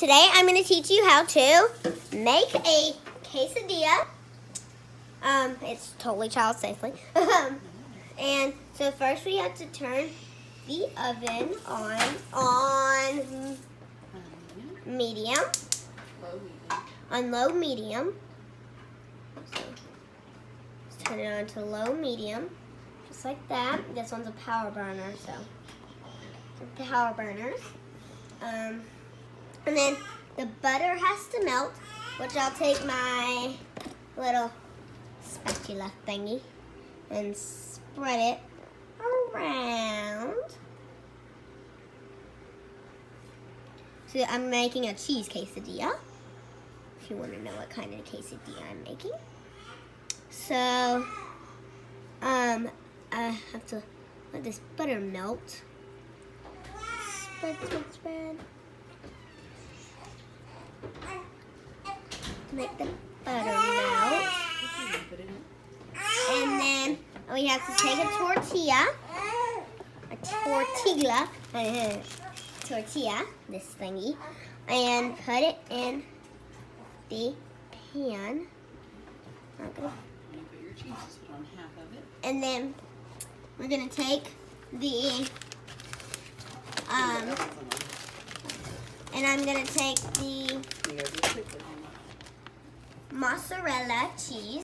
Today I'm going to teach you how to make a quesadilla. It's totally child safely. And so first we have to turn the oven on medium. On low medium. So let's turn it on to low medium. Just like that. This one's a power burner, so power burners. And then the butter has to melt, which I'll take my little spatula thingy and spread it around. So I'm making a cheese quesadilla, if you want to know what kind of quesadilla I'm making. So, I have to let this butter melt. Spread, spread, spread. Make the butter melt. And then we have to take a tortilla, this thingy, and put it in the pan. And then we're gonna take the and I'm gonna take the mozzarella cheese.